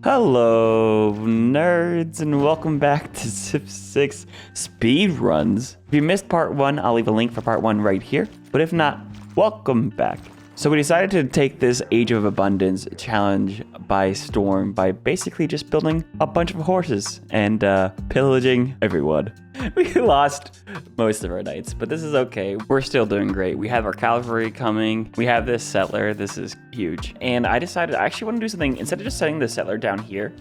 Hello, nerds, and welcome back to Civ6 Speedruns. If you missed part 1, I'll leave a link for part 1 right here. But if not, welcome back. So we decided to take this Age of Abundance challenge by storm by basically just building a bunch of horses and pillaging everyone. We lost most of our knights, but this is okay. We're still doing great. We have our cavalry coming. We have this settler. This is huge. And I decided I actually want to do something. Instead of just setting the settler down here,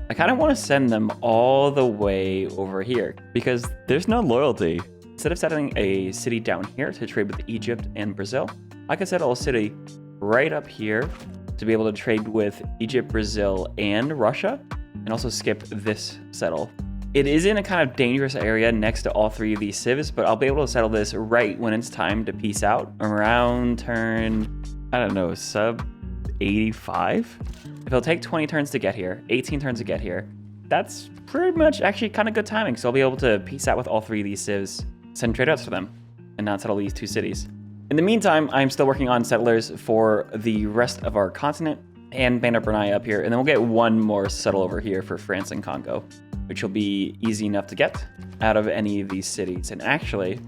I kind of want to send them all the way over here because there's no loyalty. Instead of setting a city down here to trade with Egypt and Brazil, I could settle a city right up here to be able to trade with Egypt, Brazil, and Russia, and also skip this settle. It is in a kind of dangerous area next to all three of these civs, but I'll be able to settle this right when it's time to peace out around turn, I don't know, sub-85? If it'll take 20 turns to get here, 18 turns to get here, that's pretty much actually kind of good timing. So I'll be able to peace out with all three of these civs, send trade outs for them, and not settle these two cities. In the meantime, I'm still working on settlers for the rest of our continent and Band of Brunei up here, and then we'll get one more settle over here for France and Congo, which will be easy enough to get out of any of these cities. And actually,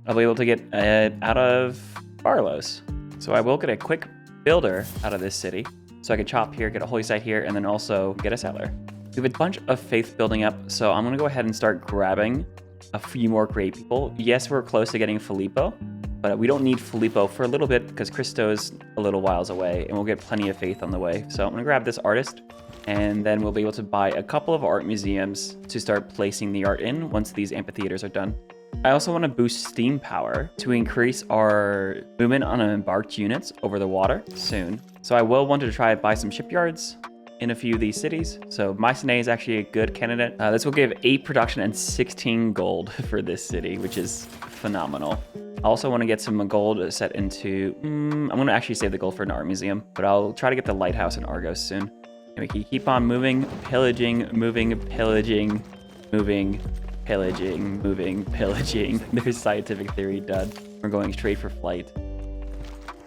I'll be able to get it out of Barlow's. So I will get a quick builder out of this city, so I can chop here, get a holy site here, and then also get a settler. We have a bunch of faith building up, so I'm gonna go ahead and start grabbing a few more great people. Yes, we're close to getting Filippo, but we don't need Filippo for a little bit because Cristo's a little whiles away, and we'll get plenty of faith on the way. So I'm gonna grab this artist, and then we'll be able to buy a couple of art museums to start placing the art in once these amphitheaters are done. I also want to boost steam power to increase our movement on embarked units over the water soon. So I will want to try to buy some shipyards in a few of these cities. So Mycenae is actually a good candidate. This will give 8 production and 16 gold for this city, which is phenomenal. I also want to get some gold set into, I'm going to actually save the gold for an art museum, but I'll try to get the lighthouse in Argos soon. And we can keep on moving, pillaging, moving, pillaging, moving, pillaging, moving, pillaging. There's scientific theory done. We're going straight for flight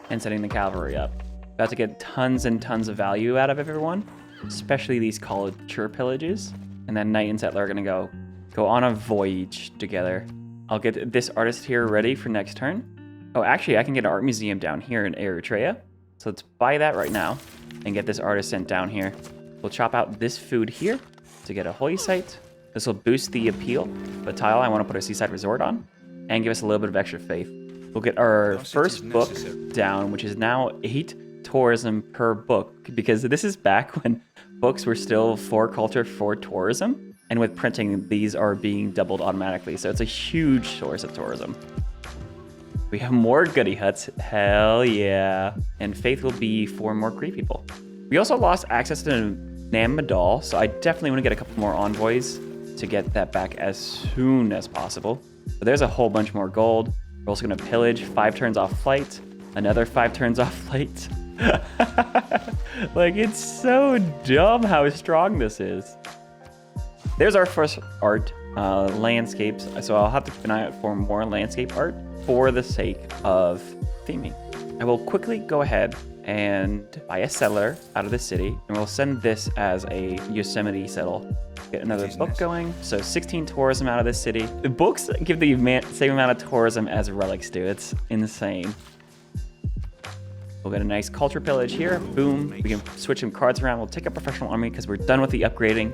and setting the cavalry up. About to get tons and tons of value out of everyone, especially these culture pillages. And then Knight and Settler are going to go on a voyage together. I'll get this artist here ready for next turn. Oh, actually, I can get an art museum down here in Eritrea. So let's buy that right now and get this artist sent down here. We'll chop out this food here to get a holy site. This will boost the appeal of a tile I want to put a seaside resort on and give us a little bit of extra faith. We'll get our first book down, which is now 8 tourism per book, because this is back when books were still 4 culture, 4 tourism. And with printing, these are being doubled automatically. So it's a huge source of tourism. We have more goody huts. Hell yeah. And faith will be 4 more Greek people. We also lost access to Nam Madal, so I definitely want to get a couple more envoys to get that back as soon as possible. But there's a whole bunch more gold. We're also going to pillage 5 turns off flight. Another 5 turns off flight. Like, it's so dumb how strong this is. There's our first art, landscapes. So I'll have to keep an eye out for more landscape art for the sake of theming. I will quickly go ahead and buy a settler out of the city, and we'll send this as a Yosemite settle. Get another book going. So 16 tourism out of this city. The books give the same amount of tourism as relics do. It's insane. We'll get a nice culture pillage here. Boom. We can switch some cards around. We'll take a professional army because we're done with the upgrading.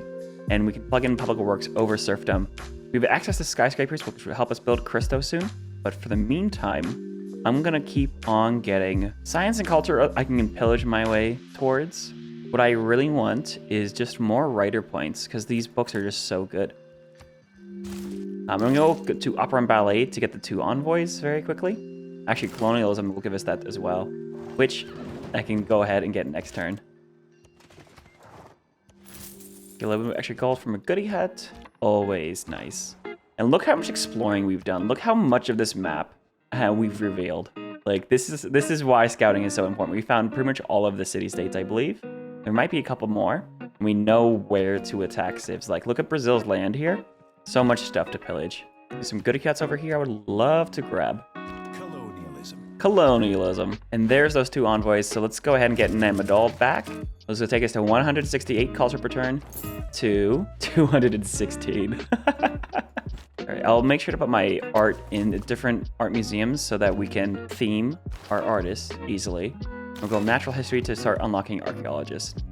And we can plug in public works over serfdom. We have access to skyscrapers, which will help us build Cristo soon. But for the meantime, I'm gonna keep on getting science and culture I can pillage my way towards. What I really want is just more writer points, because these books are just so good. I'm gonna go to opera and ballet to get the 2 envoys very quickly. Actually, colonialism will give us that as well, which I can go ahead and get next turn. Get a little bit of extra gold from a goody hut. Always nice. And look how much exploring we've done. Look how much of this map we've revealed. Like, this is why scouting is so important. We found pretty much all of the city-states, I believe. There might be a couple more. And we know where to attack civs. Like, look at Brazil's land here. So much stuff to pillage. There's some goody huts over here I would love to grab. colonialism. And there's those 2 envoys. So let's go ahead and get Namadol back. This will take us to 168 culture per turn to 216. All right, I'll make sure to put my art in the different art museums so that we can theme our artists easily. We'll go natural history to start unlocking archaeologists.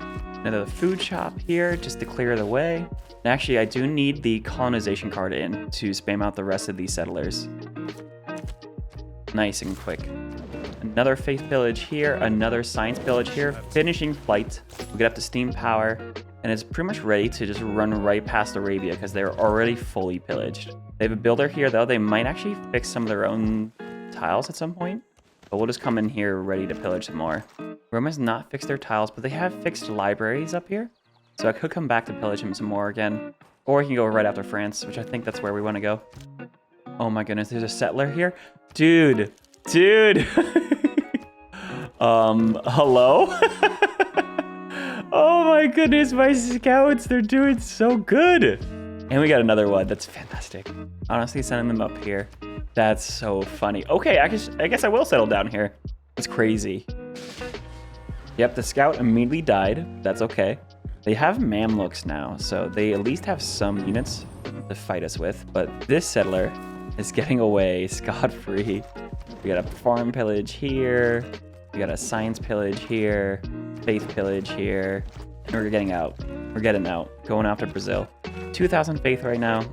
Another food shop here just to clear the way. And actually, I do need the colonization card in to spam out the rest of these settlers. Nice and quick. Another faith pillage here, another science pillage here, finishing flight. We'll get up to steam power, and it's pretty much ready to just run right past Arabia because they're already fully pillaged. They have a builder here though. They might actually fix some of their own tiles at some point, but we'll just come in here ready to pillage some more. Rome has not fixed their tiles, but they have fixed libraries up here. So I could come back to pillage him some more again, or we can go right after France, which I think that's where we want to go. Oh my goodness, there's a settler here. Dude. Hello? Oh my goodness, my scouts, they're doing so good. And we got another one, that's fantastic. Honestly, sending them up here, that's so funny. Okay, I guess I will settle down here. It's crazy. Yep, the scout immediately died, that's okay. They have Mamluks now, so they at least have some units to fight us with, but this settler is getting away scot-free. We got a farm pillage here, we got a science pillage here, faith pillage here, and we're getting out. We're getting out, going after Brazil. 2,000 faith right now.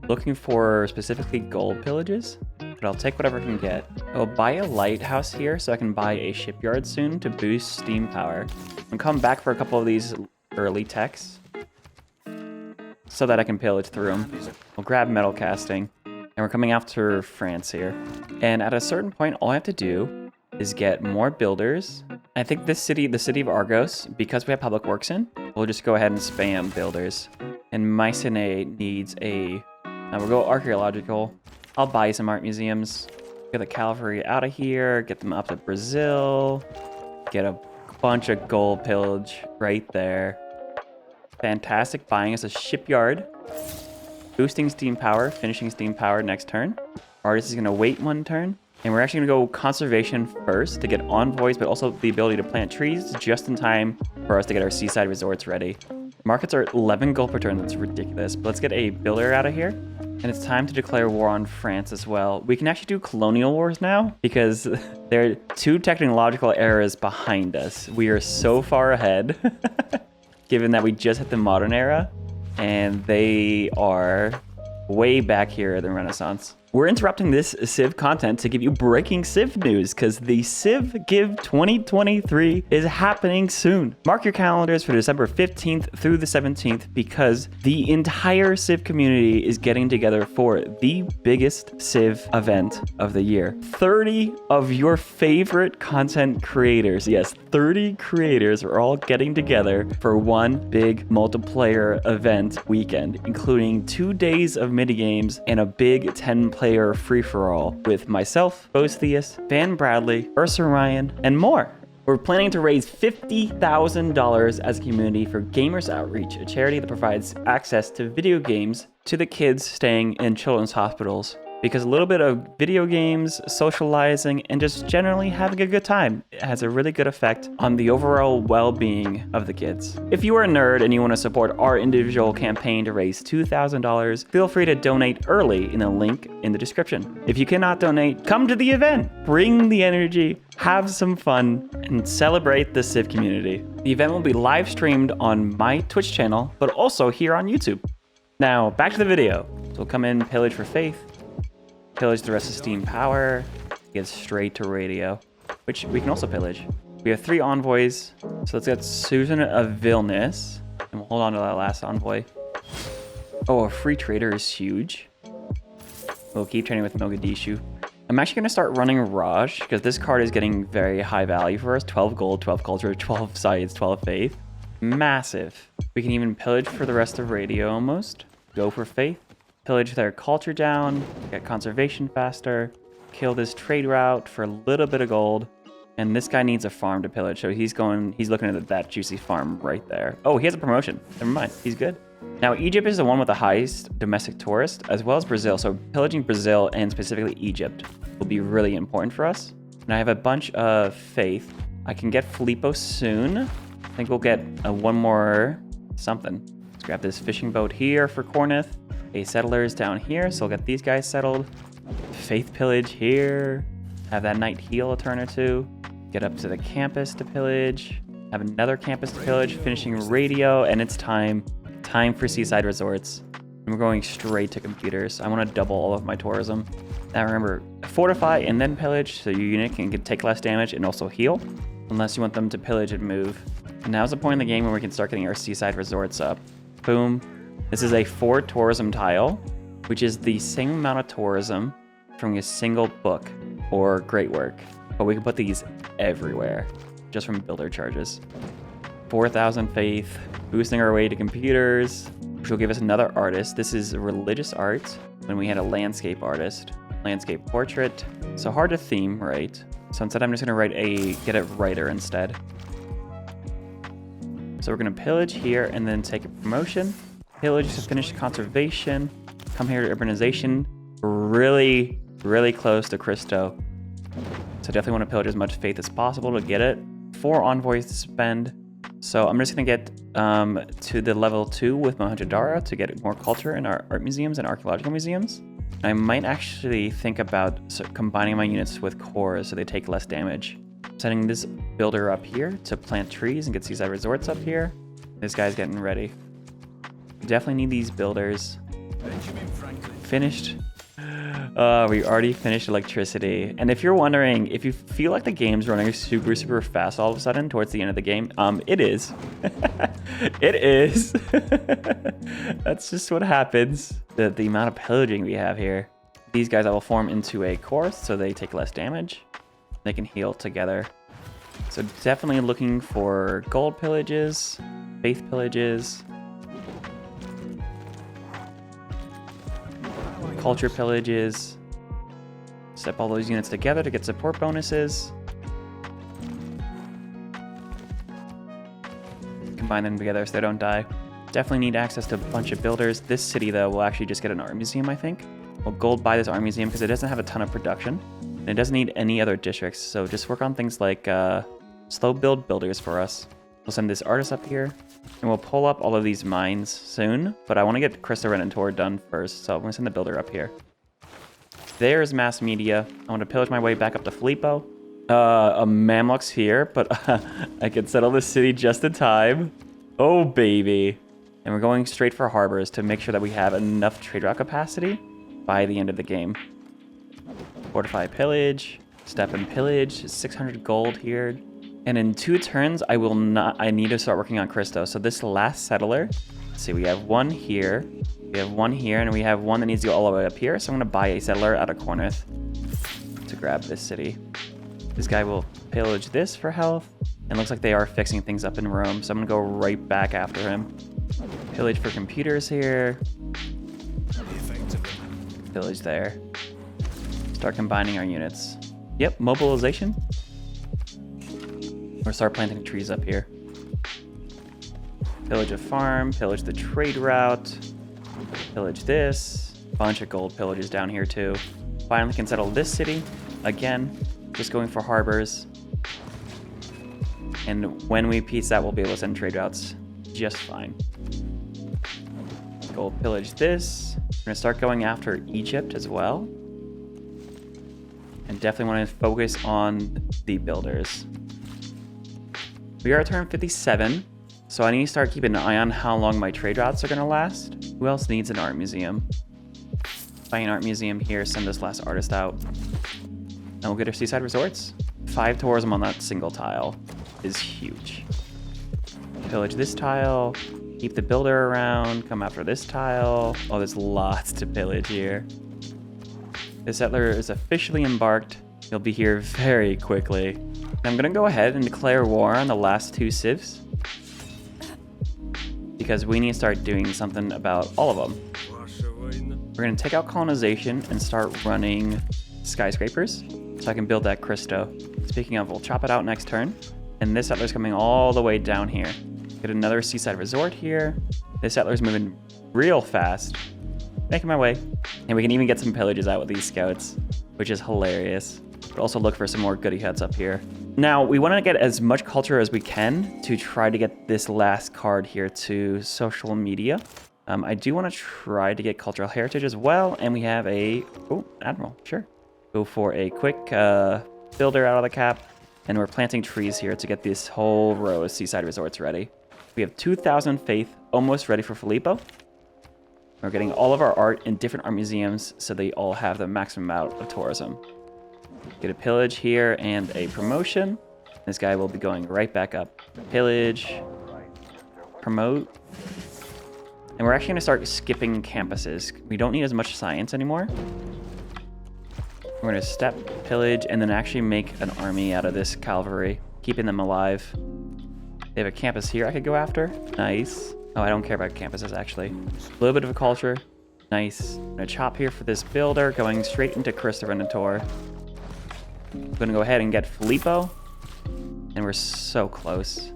Looking for specifically gold pillages, but I'll take whatever I can get. I'll buy a lighthouse here so I can buy a shipyard soon to boost steam power. And come back for a couple of these early techs so that I can pillage through them. We'll grab metal casting, and we're coming after France here. And at a certain point, all I have to do is get more builders. I think this city, the city of Argos, because we have public works in, we'll just go ahead and spam builders. And Mycenae needs a... Now we'll go archaeological. I'll buy some art museums. Get the cavalry out of here, get them up to Brazil, get a bunch of gold pillage right there. Fantastic, buying us a shipyard. Boosting steam power, finishing steam power next turn. Artist is gonna wait 1 turn. And we're actually gonna go conservation first to get envoys, but also the ability to plant trees just in time for us to get our seaside resorts ready. Markets are 11 gold per turn, that's ridiculous. But let's get a builder out of here. And it's time to declare war on France as well. We can actually do colonial wars now because there are 2 technological eras behind us. We are so far ahead, given that we just hit the modern era, and they are way back here in the Renaissance. We're interrupting this Civ content to give you breaking Civ news because the Civ Give 2023 is happening soon. Mark your calendars for December 15th through the 17th because the entire Civ community is getting together for the biggest Civ event of the year. 30 of your favorite content creators, yes, 30 creators are all getting together for one big multiplayer event weekend, including 2 days of minigames and a big 10-player free-for-all with myself, Botheus, Van Bradley, Ursa Ryan, and more. We're planning to raise $50,000 as a community for Gamers Outreach, a charity that provides access to video games to the kids staying in children's hospitals. Because a little bit of video games, socializing, and just generally having a good time has a really good effect on the overall well-being of the kids. If you are a nerd and you want to support our individual campaign to raise $2,000, feel free to donate early in the link in the description. If you cannot donate, come to the event, bring the energy, have some fun, and celebrate the Civ community. The event will be live streamed on my Twitch channel, but also here on YouTube. Now, back to the video. So we'll come in, pillage for faith, pillage the rest of steam power, get straight to radio, which we can also pillage. We have 3 envoys, so let's get Susan of Vilnius, and we'll hold on to that last envoy. Oh, a free trader is huge. We'll keep training with Mogadishu. I'm actually going to start running Raj, because this card is getting very high value for us. 12 gold, 12 culture, 12 science, 12 faith. Massive. We can even pillage for the rest of radio almost. Go for faith. Pillage their culture down, get conservation faster, kill this trade route for a little bit of gold, and this guy needs a farm to pillage, so he's looking at that juicy farm right there. Oh, he has a promotion. Never mind, he's good. Now, Egypt is the one with the highest domestic tourist, as well as Brazil, so pillaging Brazil and specifically Egypt will be really important for us. And I have a bunch of faith. I can get Filippo soon. I think we'll get one more something. Let's grab this fishing boat here for Cornith. A settlers down here, so we'll get these guys settled. Faith pillage here. Have that knight heal a turn or two. Get up to the campus to pillage. Have another campus to pillage, finishing radio, and it's time. Time for seaside resorts. And we're going straight to computers. I want to double all of my tourism. Now remember, fortify and then pillage, so your unit can take less damage and also heal, unless you want them to pillage and move. And now's the point in the game where we can start getting our seaside resorts up. Boom. This is a 4 tourism tile, which is the same amount of tourism from a single book or great work. But we can put these everywhere, just from builder charges. 4,000 faith, boosting our way to computers, which will give us another artist. This is religious art, when we had a landscape artist. Landscape portrait, so hard to theme, right? So instead I'm just gonna get a writer instead. So we're gonna pillage here and then take a promotion. Pillage to finish conservation. Come here to urbanization. Really, really close to Cristo. So definitely want to pillage as much faith as possible to get it. 4 envoys to spend. So I'm just gonna get to the level 2 with Mohenjo-daro to get more culture in our art museums and archaeological museums. I might actually think about combining my units with cores so they take less damage. Setting this builder up here to plant trees and get seaside resorts up here. This guy's getting ready. Definitely need these builders. Finished. We already finished electricity. And if you're wondering, if you feel like the game's running super, super fast all of a sudden towards the end of the game, it is. It is. That's just what happens. The amount of pillaging we have here. These guys I will form into a course so they take less damage. They can heal together. So definitely looking for gold pillages, faith pillages, culture pillages. Step all those units together to get support bonuses. Combine them together so they don't die. Definitely need access to a bunch of builders. This city, though, will actually just get an art museum, I think. We'll gold buy this art museum because it doesn't have a ton of production. And it doesn't need any other districts, so just work on things like slow build builders for us. We'll send this artist up here, and we'll pull up all of these mines soon, but I want to get Cristo Redentor done first, so I'm going to send the builder up here. There's mass media. I want to pillage my way back up to Filippo. A Mamluk's here, but I can settle the city just in time. Oh, baby. And we're going straight for harbors to make sure that we have enough trade route capacity by the end of the game. Fortify pillage, step and pillage, 600 gold here. And in 2 turns, I need to start working on Cristo. So this last settler, let's see, we have one here, we have one here, and we have one that needs to go all the way up here. So I'm gonna buy a settler out of Cornith to grab this city. This guy will pillage this for health. And looks like they are fixing things up in Rome. So I'm gonna go right back after him. Pillage for computers here. Pillage there. Start combining our units. Yep, mobilization. Or start planting trees up here. Pillage a farm, pillage the trade route, pillage this. Bunch of gold pillages down here too. Finally can settle this city. Again, just going for harbors. And when we piece that, we'll be able to send trade routes just fine. Gold pillage this. We're gonna start going after Egypt as well. And definitely want to focus on the builders. We are at turn 57, so I need to start keeping an eye on how long my trade routes are gonna last. Who else needs an art museum? Buy an art museum here, send this last artist out. And we'll get our seaside resorts. 5 tourism on that single tile is huge. Pillage this tile, keep the builder around, come after this tile. Oh, there's lots to pillage here. The settler is officially embarked. He'll be here very quickly. I'm gonna go ahead and declare war on the last 2 civs because we need to start doing something about all of them. We're gonna take out colonization and start running skyscrapers so I can build that Cristo. Speaking of, we'll chop it out next turn. And this settler's coming all the way down here. Get another seaside resort here. This settler's moving real fast. Making my way. And we can even get some pillages out with these scouts. which is hilarious. But also look for some more goody huts up here. Now, we want to get as much culture as we can to try to get this last card here to social media. I do want to try to get cultural heritage as well, and we have a... Oh, Admiral, sure. Go for a quick builder out of the cap, and we're planting trees here to get this whole row of seaside resorts ready. We have 2,000 faith, almost ready for Filippo. We're getting all of our art in different art museums, so they all have the maximum amount of tourism. Get a pillage here and a promotion. This guy will be going right back up. Pillage, promote. And we're actually going to start skipping campuses. We don't need as much science anymore. We're going to step, pillage, and then actually make an army out of this cavalry, keeping them alive. They have a campus here I could go after. Nice. Oh, I don't care about campuses, actually. A little bit of a culture. Nice. I'm going to chop here for this builder, going straight into Cristo Venator. I'm going to go ahead and get Filippo. And we're so close.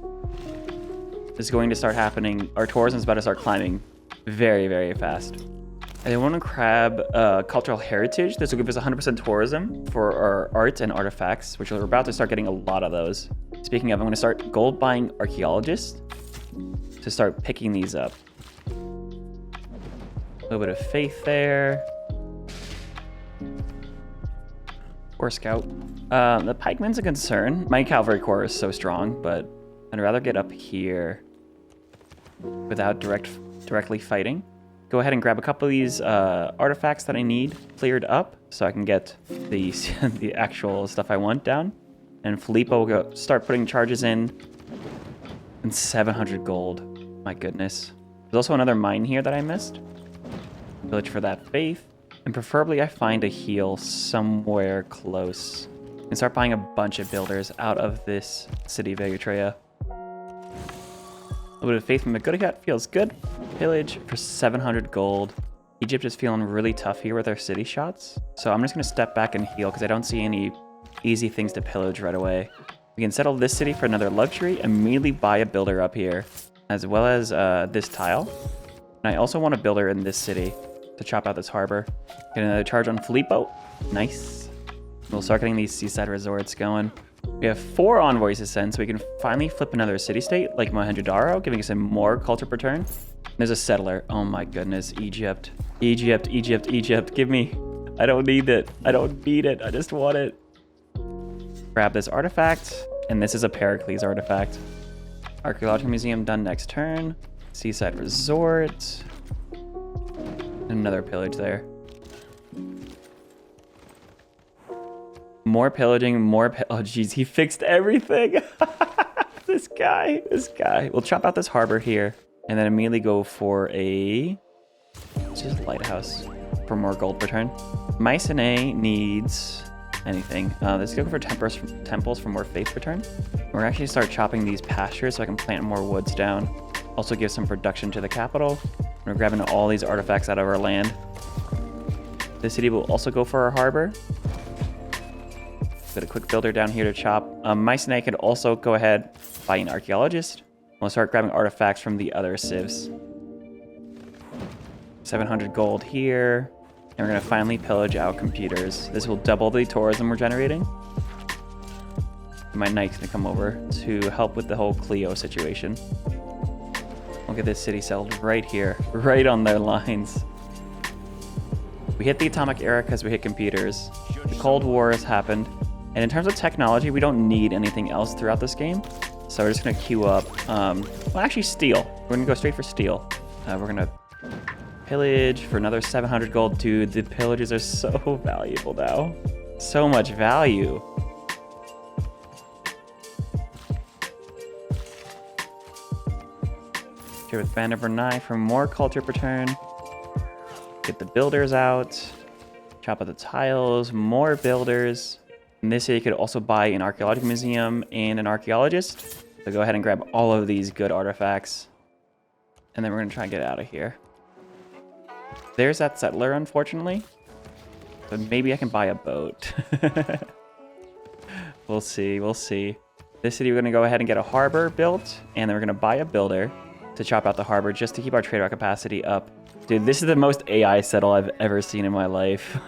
This is going to start happening. Our tourism's about to start climbing very, very fast. I want to grab cultural heritage. This will give us 100% tourism for our art and artifacts, which we're about to start getting a lot of those. Speaking of, I'm going to start gold buying archaeologists to start picking these up. A little bit of faith there. Or scout. The pikeman's a concern. My cavalry corps is so strong, but I'd rather get up here without directly fighting. Go ahead and grab a couple of these artifacts that I need cleared up so I can get the actual stuff I want down. And Filippo will go start putting charges in. And 700 gold. My goodness. There's also another mine here that I missed. Village for that faith. And preferably I find a heal somewhere close. And start buying a bunch of builders out of this city of Eritrea. A little bit of faith from the good cat feels good. Pillage for 700 gold. Egypt is feeling really tough here with our city shots. So I'm just going to step back and heal because I don't see any easy things to pillage right away. We can settle this city for another luxury, immediately buy a builder up here, as well as this tile. And I also want a builder in this city to chop out this harbor. Get another charge on Filippo. Nice. We'll start getting these seaside resorts going. We have 4 envoys to send, so we can finally flip another city-state like Mohenjo-Daro, giving us a more culture per turn. There's a settler. Oh my goodness, Egypt. Egypt, Egypt, Egypt. Give me. I don't need it. I don't need it. I just want it. Grab this artifact, and this is a Pericles artifact. Archaeological Museum done next turn. Seaside Resort. Another pillage there. More pillaging, more oh jeez, he fixed everything. This guy. We'll chop out this harbor here, and then immediately go for a just lighthouse for more gold per turn. Mycenae needs anything. Let's go for temples for more faith return. We're actually start chopping these pastures so I can plant more woods down. Also give some production to the capital. We're grabbing all these artifacts out of our land. The city will also go for our harbor. Got a quick builder down here to chop. Mycenae could also go ahead, buy an archaeologist. We'll start grabbing artifacts from the other civs. 700 gold here. And we're going to finally pillage out computers. This will double the tourism we're generating. My knight's going to come over to help with the whole Clio situation. We'll get this city settled right here, right on their lines. We hit the atomic era because we hit computers. The Cold War has happened. And in terms of technology, we don't need anything else throughout this game. So we're just going to queue up, well, actually steel. We're going to go straight for steel. We're going to pillage for another 700 gold. Dude, the pillages are so valuable now. So much value. Here with band number 9 for more culture per turn. Get the builders out. Chop out the tiles, more builders. In this city, you could also buy an archaeological museum and an archaeologist. So go ahead and grab all of these good artifacts. And then we're going to try and get out of here. There's that settler, unfortunately. But maybe I can buy a boat. We'll see, we'll see. This city, we're going to go ahead and get a harbor built. And then we're going to buy a builder to chop out the harbor just to keep our trade route capacity up. Dude, this is the most AI settle I've ever seen in my life.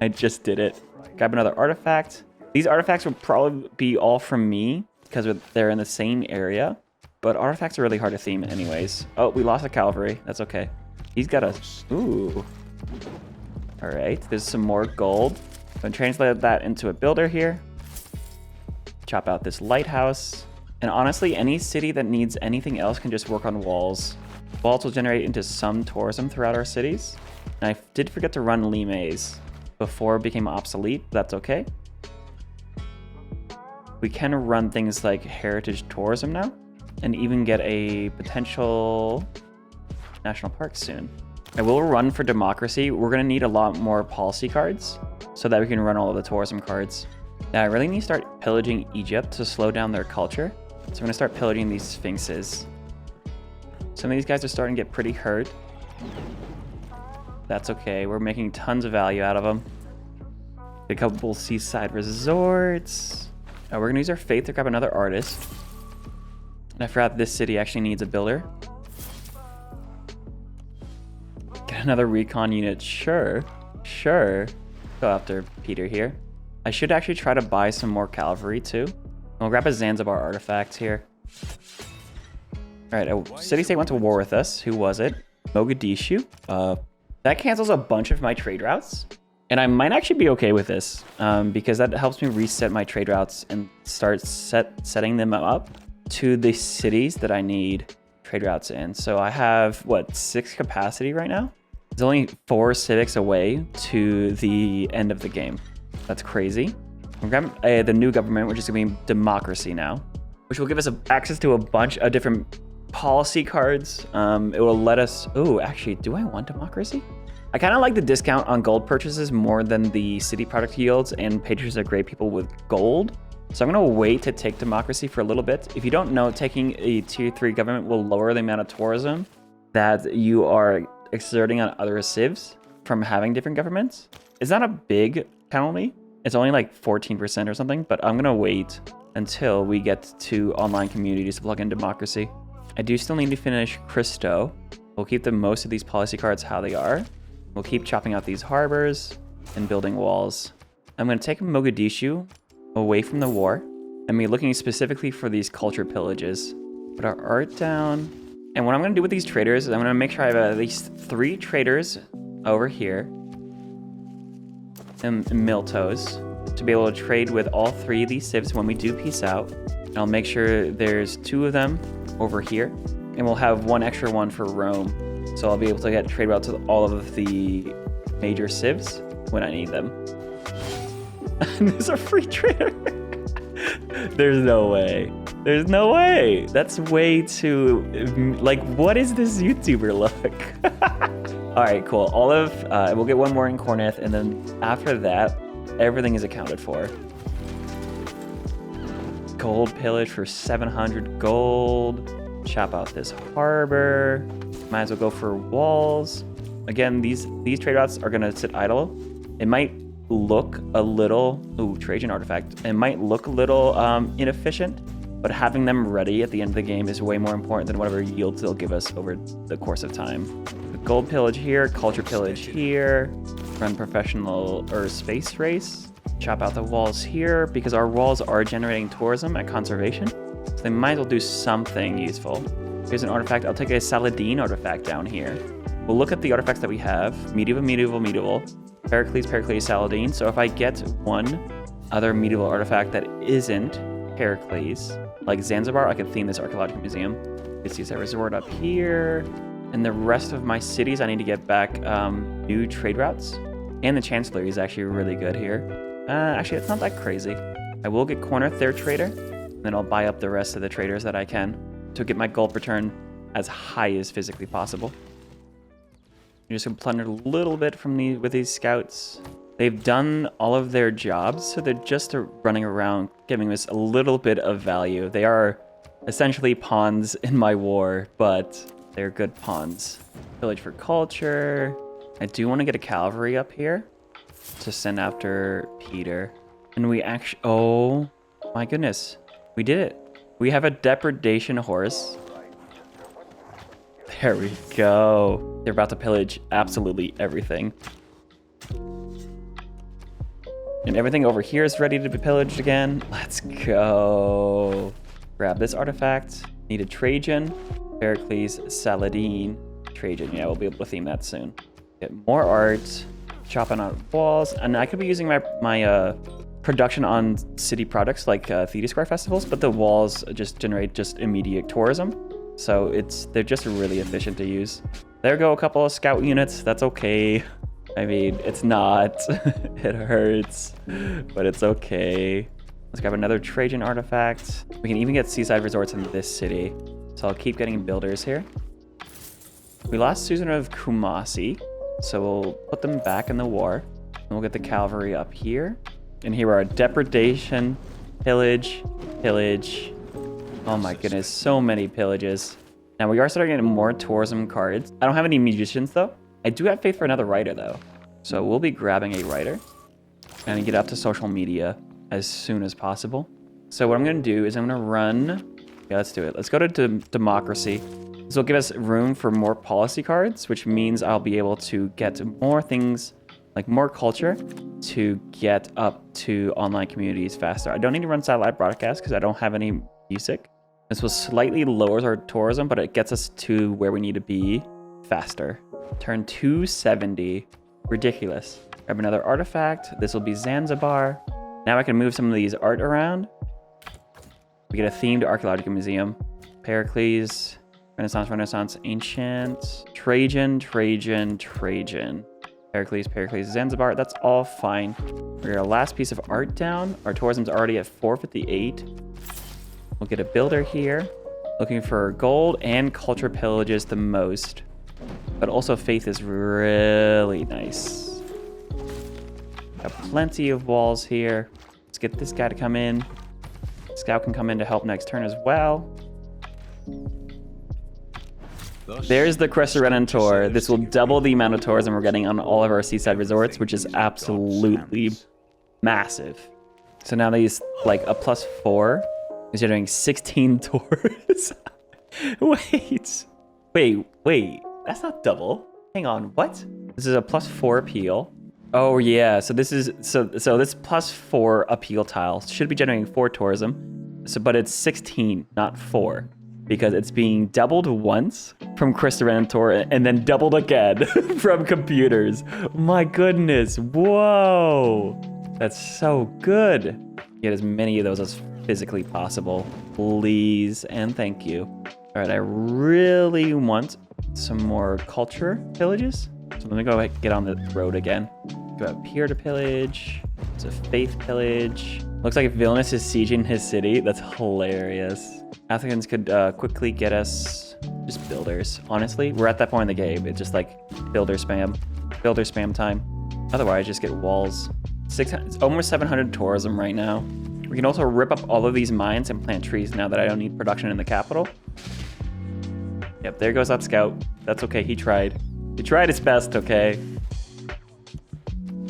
I just did it. Grab another artifact. These artifacts would probably be all from me because they're in the same area. But artifacts are really hard to theme anyways. Oh, we lost a cavalry. That's okay. He's got a... Ooh. All right. There's some more gold. I'm going to translate that into a builder here. Chop out this lighthouse. And honestly, any city that needs anything else can just work on walls. Walls will generate into some tourism throughout our cities. And I did forget to run Limes before it became obsolete. That's okay. We can run things like heritage tourism now. And even get a potential national park soon. I will run for democracy. We're going to need a lot more policy cards so that we can run all of the tourism cards. Yeah, I really need to start pillaging Egypt to slow down their culture. So I'm going to start pillaging these sphinxes. Some of these guys are starting to get pretty hurt. That's okay. We're making tons of value out of them. A couple seaside resorts. We're going to use our faith to grab another artist. And I forgot this city actually needs a builder. Get another recon unit. Sure. Sure. Go after Peter here. I should actually try to buy some more cavalry too. We'll grab a Zanzibar artifact here. All right, a city-state went to war with us. Who was it? Mogadishu. That cancels a bunch of my trade routes. And I might actually be okay with this because that helps me reset my trade routes and start setting them up to the cities that I need trade routes in. So I have, what, 6 capacity right now? It's only 4 civics away to the end of the game. That's crazy. I'm grabbing the new government, which is going to be democracy now, which will give us access to a bunch of different policy cards. It will let us... Oh, actually, do I want democracy? I kind of like the discount on gold purchases more than the city product yields, and patrons are great people with gold. So I'm going to wait to take democracy for a little bit. If you don't know, taking a tier 3 government will lower the amount of tourism that you are exerting on other civs from having different governments. It's not a big penalty. It's only like 14% or something, but I'm going to wait until we get to online communities to plug in democracy. I do still need to finish Cristo. We'll keep most of these policy cards how they are. We'll keep chopping out these harbors and building walls. I'm going to take Mogadishu away from the war and be looking specifically for these culture pillages. Put our art down. And what I'm going to do with these traders is I'm going to make sure I have at least 3 traders over here in Miltos to be able to trade with all 3 of these civs when we do peace out. And I'll make sure there's 2 of them over here, and we'll have 1 extra one for Rome. So I'll be able to get trade routes to all of the major civs when I need them. There's a free trader. There's no way. There's no way. That's way too... Like, what is this YouTuber look? All right, cool. Olive, we'll get 1 more in Corneth, and then after that, everything is accounted for. Gold pillage for 700 gold. Chop out this harbor. Might as well go for walls. Again, these trade routes are gonna sit idle. It might look a little... Ooh, Trajan artifact. It might look a little inefficient, but having them ready at the end of the game is way more important than whatever yields they'll give us over the course of time. The gold pillage here, culture pillage here, run professional or space race, chop out the walls here because our walls are generating tourism at conservation, so they might as well do something useful. Here's an artifact. I'll take a Saladin artifact down here. We'll look at the artifacts that we have. Medieval, medieval, medieval. Pericles, Saladin. So if I get 1 other medieval artifact that isn't Pericles, like Zanzibar, I could theme this archaeological museum. You see that resort up here. And the rest of my cities, I need to get back new trade routes. And the Chancellery is actually really good here. Actually, it's not that crazy. I will get Corneth, their trader, and then I'll buy up the rest of the traders that I can to get my gold return as high as physically possible. I'm just gonna plunder a little bit from with these scouts. They've done all of their jobs, so they're just running around giving us a little bit of value. They are essentially pawns in my war, but they're good pawns. Village for culture. I do want to get a cavalry up here to send after Peter. And we actually... Oh, my goodness. We did it. We have a depredation horse. There we go. They're about to pillage absolutely everything. And everything over here is ready to be pillaged again. Let's go. Grab this artifact. Need a Trajan, Firaxis, Saladin, Trajan. Yeah, we'll be able to theme that soon. Get more art. Chopping out walls. And I could be using my production on city products like Theater Square festivals, but the walls just generate just immediate tourism. So they're just really efficient to use. There go a couple of scout units. That's okay. I mean, it's not. It hurts, but it's okay. Let's grab another Trajan artifact. We can even get seaside resorts in this city. So I'll keep getting builders here. We lost Susan of Kumasi, so we'll put them back in the war. And we'll get the cavalry up here. And here are depredation, pillage, pillage. Oh my goodness, so many pillages. Now we are starting getting more tourism cards. I don't have any musicians though. I do have faith for another writer though. So we'll be grabbing a writer and get up to social media as soon as possible. So what I'm gonna do is I'm gonna run, yeah, let's do it. Let's go to democracy. This will give us room for more policy cards, which means I'll be able to get more things, like more culture, to get up to online communities faster. I don't need to run satellite broadcast because I don't have any music. This will slightly lower our tourism, but it gets us to where we need to be faster. Turn 270. Ridiculous. Grab another artifact. This will be Zanzibar. Now I can move some of these art around. We get a themed archaeological museum. Pericles, Renaissance, Renaissance, Ancient, Trajan, Trajan, Trajan. Pericles, Pericles, Zanzibar. That's all fine. We're our last piece of art down. Our tourism's already at 458. We'll get a builder here. Looking for gold and culture pillages the most. But also faith is really nice. Got plenty of walls here. Let's get this guy to come in. Scout can come in to help next turn as well. There's the Cristo Redentor. This will double the amount of tourism we're getting on all of our seaside resorts, which is absolutely massive. So now these, like, a +4 is generating 16 tours. Wait. That's not double. Hang on, what? This is a +4 appeal. Oh yeah, so this is so this +4 appeal tile should be generating 4 tourism. So but it's 16, not 4. Because it's being doubled once from Cristo Redentor and then doubled again from computers. My goodness, whoa. That's so good. Get as many of those as physically possible, please and thank you. All right, I really want some more culture pillages. So let me go get on the road again. Go up here to pillage. It's a faith pillage. Looks like Vilnius is sieging his city. That's hilarious. Athens could quickly get us just builders. Honestly, we're at that point in the game. It's just like builder spam time. Otherwise, just get walls. It's almost 700 tourism right now. We can also rip up all of these mines and plant trees now that I don't need production in the capital. Yep, there goes that scout. That's okay, he tried. He tried his best, okay?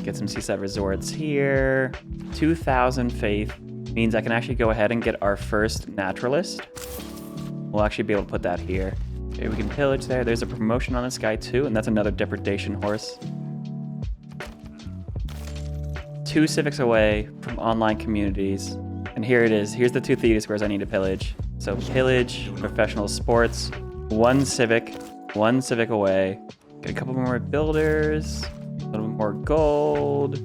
Get some seaside resorts here. 2,000 faith means I can actually go ahead and get our first naturalist. We'll actually be able to put that here. Okay, we can pillage there. There's a promotion on this guy too, and that's another depredation horse. 2 civics away from online communities. And here it is. Here's the 2 theater squares I need to pillage. So pillage, professional sports, 1 civic away. Get a couple more builders, a little more gold,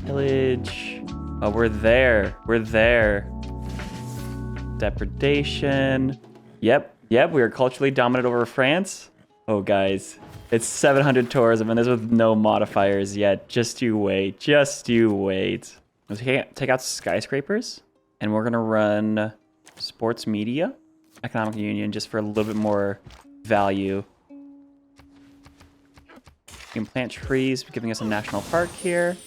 pillage. Oh, we're there. Depredation. Yep, we are culturally dominant over France. Oh, guys, it's 700 tourism, and this with no modifiers yet. Just you wait. Let's take out skyscrapers, and we're gonna run sports media, economic union, just for a little bit more value. You can plant trees, giving us a national park here.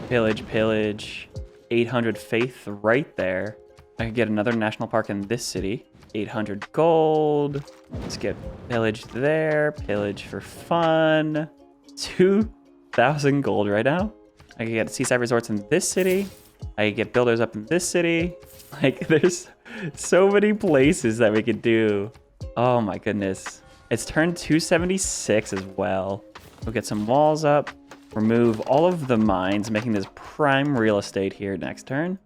Pillage. 800 faith right there. I could get another national park in this city. 800 gold. Let's get pillage there. Pillage for fun. 2,000 gold right now. I could get seaside resorts in this city. I could get builders up in this city. Like, there's so many places that we could do. Oh my goodness. It's turned 276 as well. We'll get some walls up. remove all of the mines, making this prime real estate here next turn.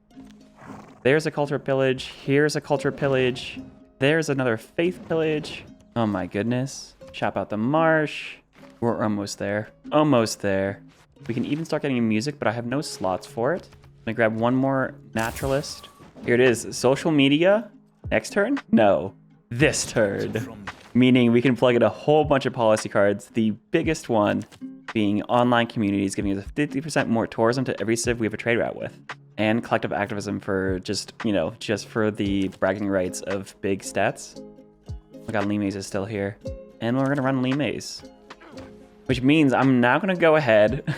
There's a culture pillage. Here's a culture pillage. There's another faith pillage. Oh my goodness. Chop out the marsh. We're almost there. Almost there. We can even start getting music, but I have no slots for it. I'm gonna grab one more naturalist. Here it is. Social media. Next turn? No. This turn. Meaning we can plug in a whole bunch of policy cards. The biggest one being online communities, giving us 50% more tourism to every civ we have a trade route with. And collective activism for just, you know, just for the bragging rights of big stats. Oh god, Limaze is still here. And we're gonna run Limaze. Which means I'm now gonna go ahead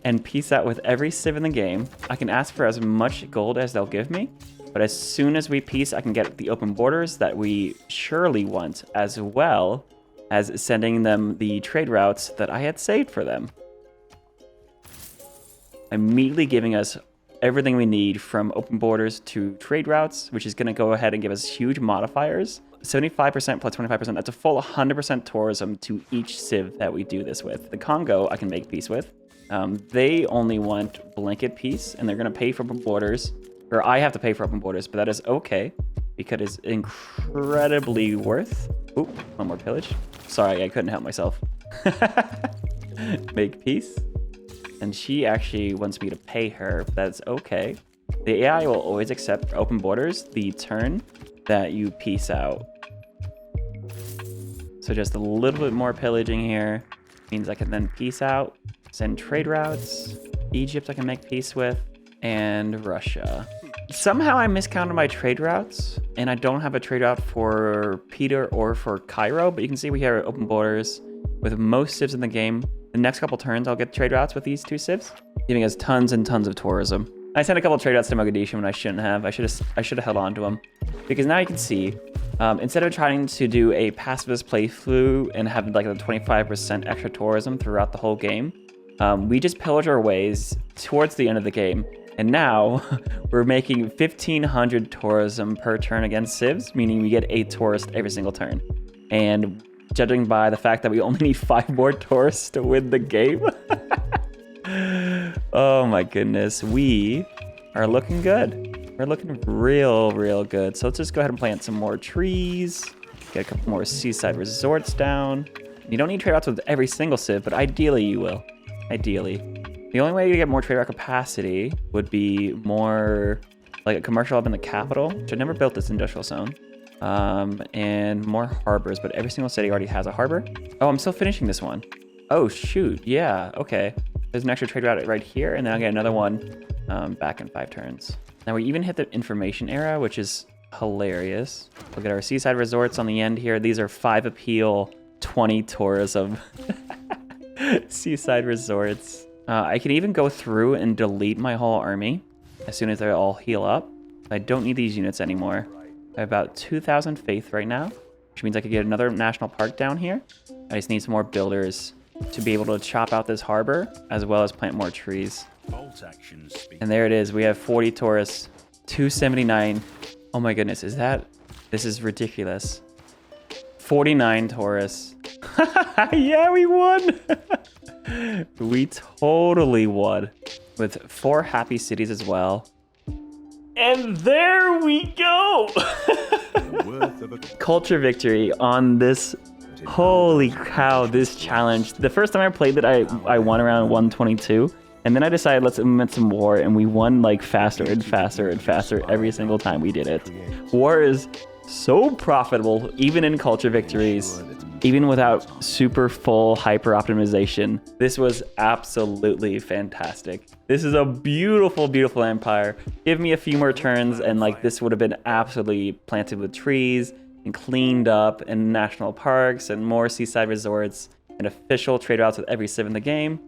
and peace out with every civ in the game. I can ask for as much gold as they'll give me, but as soon as we peace, I can get the open borders that we surely want, as well as sending them the trade routes that I had saved for them. Immediately giving us everything we need from open borders to trade routes, which is gonna go ahead and give us huge modifiers. 75% plus 25%, that's a full 100% tourism to each civ that we do this with. The Congo I can make peace with. They only want blanket peace, and they're gonna pay for open borders, or I have to pay for open borders, but that is okay, because it's incredibly worth. Oop, one more pillage. Sorry, I couldn't help myself. Make peace. And she actually wants me to pay her, but that's okay. The AI will always accept open borders the turn that you peace out. So just a little bit more pillaging here means I can then peace out, send trade routes. Egypt I can make peace with, and Russia. Somehow I miscounted my trade routes, and I don't have a trade route for Peter or for Cairo, but you can see we have open borders with most civs in the game. The next couple turns I'll get trade routes with these two civs, giving us tons and tons of tourism. I sent a couple trade routes to Mogadishu when I shouldn't have. I should have held on to them, because now you can see, instead of trying to do a pacifist playthrough and have like a 25% extra tourism throughout the whole game, we just pillage our ways towards the end of the game, and now we're making 1,500 tourism per turn against civs, meaning we get 8 tourists every single turn. And judging by the fact that we only need 5 more tourists to win the game. Oh my goodness, we are looking good. We're looking real good. So let's just go ahead and plant some more trees, get a couple more seaside resorts down. You don't need trade routes with every single civ, but ideally you will. Ideally. The only way to get more trade route capacity would be more like a commercial hub in the capital, which I never built this industrial zone. And more harbors, but every single city already has a harbor. Oh, I'm still finishing this one. Oh shoot, yeah, okay. There's an extra trade route right here, and then I'll get another one back in 5 turns. Now we even hit the information era, which is hilarious. Look at our seaside resorts on the end here. These are 5 appeal, 20 tourism. Seaside resorts. I can even go through and delete my whole army as soon as they all heal up. I don't need these units anymore. I have about 2,000 faith right now, which means I could get another national park down here. I just need some more builders to be able to chop out this harbor, as well as plant more trees. And there it is. We have 40 tourists, 279. Oh my goodness, this is ridiculous. 49 tourists. Yeah, we won. We totally won with 4 happy cities as well. And there we go. Culture victory on this. Holy cow, this challenge. The first time I played it, I won around 122. And then I decided let's implement some war, and we won like faster and faster and faster every single time we did it. War is so profitable, even in culture victories, even without super full hyper optimization. This was absolutely fantastic. This is a beautiful, beautiful empire. Give me a few more turns and like this would have been absolutely planted with trees and cleaned up, and national parks and more seaside resorts and official trade routes with every civ in the game.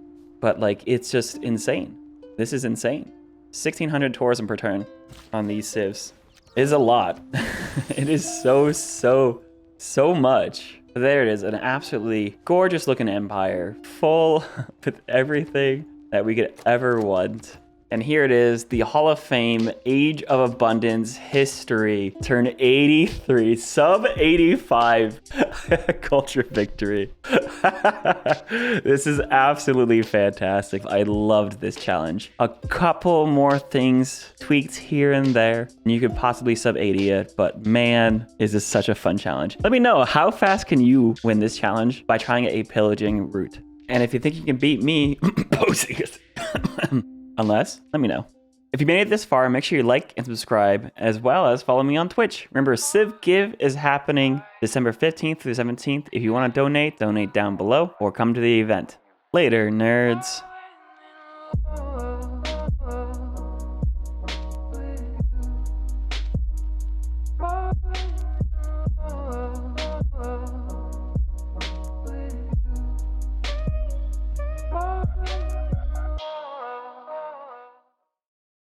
But like, it's just insane. This is insane. 1,600 tourism per turn on these civs is a lot. It is so much. There it is, an absolutely gorgeous looking empire, full with everything that we could ever want. And here it is, the Hall of Fame Age of Abundance history. Turn 83, Sub-85 culture victory. This is absolutely fantastic. I loved this challenge. A couple more things tweaked here and there, and you could possibly Sub-80 it, but man, is this such a fun challenge. Let me know, how fast can you win this challenge by trying a pillaging route? And if you think you can beat me posing it, unless, let me know. If you made it this far, make sure you like and subscribe, as well as follow me on Twitch. Remember, Civ Give is happening December 15th through 17th. If you want to donate, donate down below or come to the event. Later, nerds.